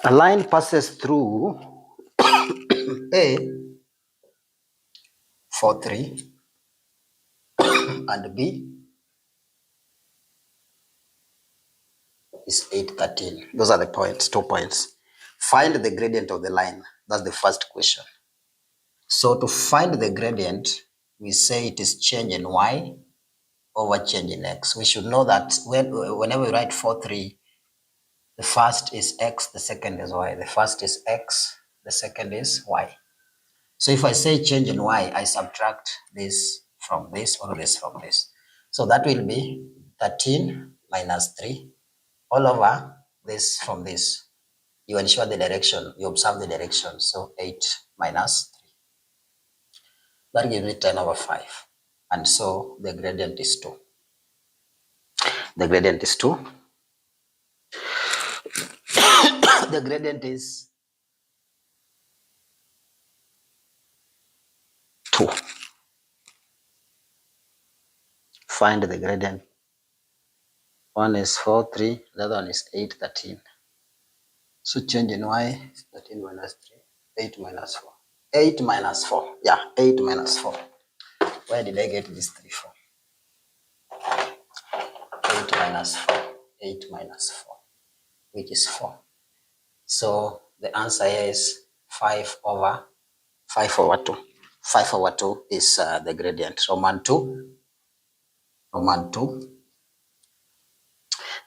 A line passes through A 4, 3 and B is 8, 13. Those are the points, 2 points. Find the gradient of the line. That's the first question. So to find the gradient, we say it is change in y over change in x. We should know that whenever we write 4, 3, the first is x, the second is y. The first is x, the second is y. So if I say change in y, I subtract this from this or this from this. So that will be 13 minus 3 all over this from this. You ensure the direction, you observe the direction. So 8 minus 3. That gives me 10 over 5. And so the gradient is 2. The gradient is 2. The gradient is 2. Find the gradient. One is 4, 3. The other one is 8, 13. So change in y is 13 minus 3. 8 minus 4. 8 minus 4. Yeah, 8 minus 4. Where did I get this 3 from? 8 minus 4. 8 minus 4, which is 4. So the answer is 5 over 2. 5 over 2 is the gradient. Roman 2.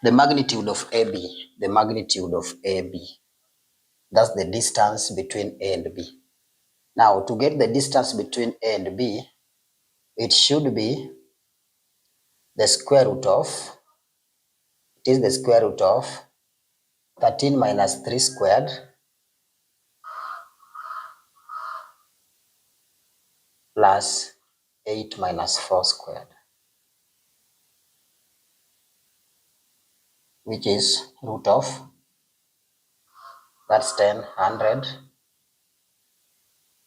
The magnitude of AB. The magnitude of AB. That's the distance between A and B. Now, to get the distance between A and B, it should be the square root of, it is the square root of 13 minus 3 squared plus 8 minus 4 squared, which is root of, that's 10, 100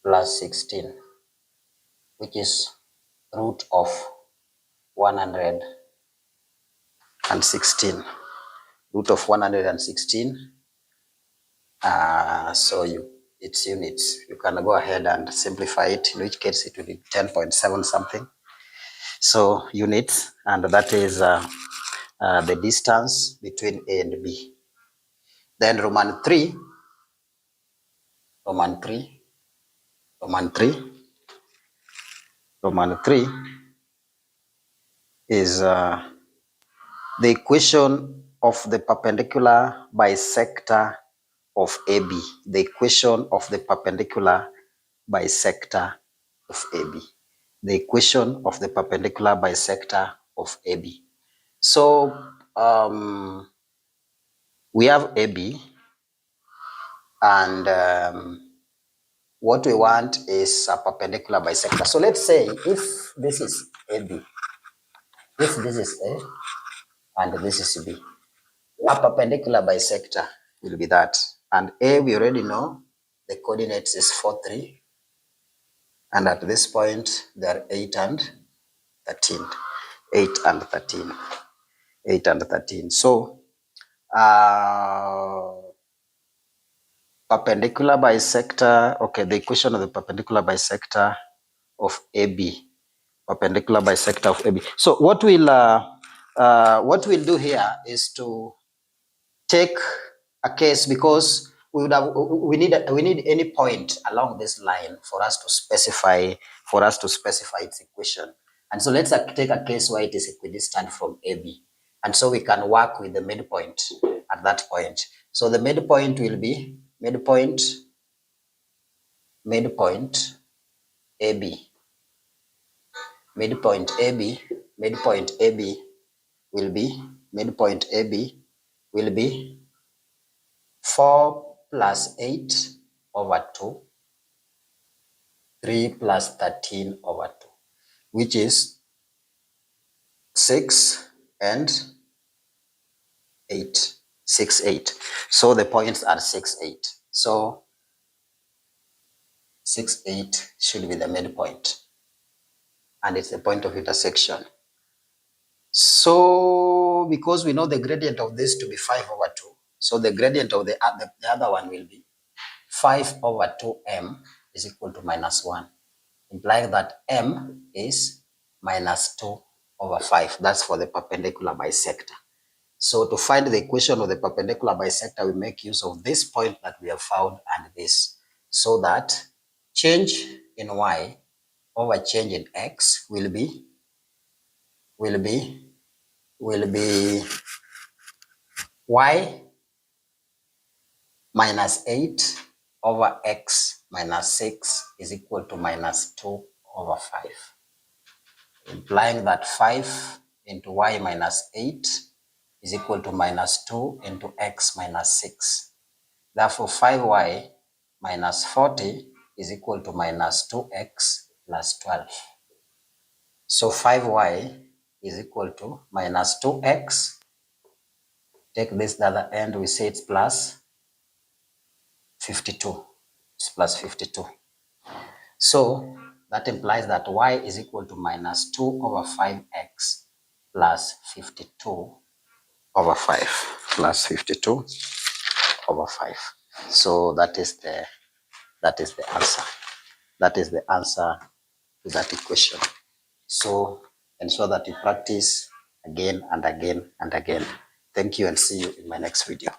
plus 16, which is root of 116. Root of 116. So it's units. You can go ahead and simplify it, in which case it will be 10.7 something. So units, and that is the distance between A and B. Then Roman 3 is the equation of the perpendicular bisector of AB. The equation of the perpendicular bisector of AB. The equation of the perpendicular bisector of AB. So we have AB, and what we want is a perpendicular bisector. So let's say if this is AB, if this is A and this is B, a perpendicular bisector will be that. And A, we already know the coordinates is 4, 3. And at this point, they are 8 and 13. 8 and 13. 8 and 13. So, perpendicular bisector, okay, the equation of the perpendicular bisector of AB. Perpendicular bisector of AB. So what we'll do here is to take a case, because we need any point along this line for us to specify its equation. And so let's take a case where it is equidistant from AB, and so we can work with the midpoint at that point. So the midpoint will be midpoint AB. Midpoint AB will be 4 plus 8 over 2, 3 plus 13 over 2, which is 6 and 8. 6, 8. So the points are 6, 8. So 6, 8 should be the midpoint, and it's the point of intersection. So because we know the gradient of this to be 5 over 2, So the gradient of the other one will be 5 over 2m is equal to minus 1, implying that m is minus 2 over 5. That's for the perpendicular bisector. So to find the equation of the perpendicular bisector, we make use of this point that we have found and this, so that change in y over change in x will be y minus 8 over x minus 6 is equal to minus 2 over 5, implying that 5 into y minus 8 is equal to minus 2 into x minus 6. Therefore, 5y minus 40 is equal to minus 2x plus 12. So 5y is equal to minus 2x. Take this the other end, we say it's plus 52. It's plus 52. So that implies that y is equal to minus 2 over 5x plus 52 over 5 plus 52 over 5. So that is the answer. That is the answer to that equation. So ensure that you practice again and again and again. Thank you and see you in my next video.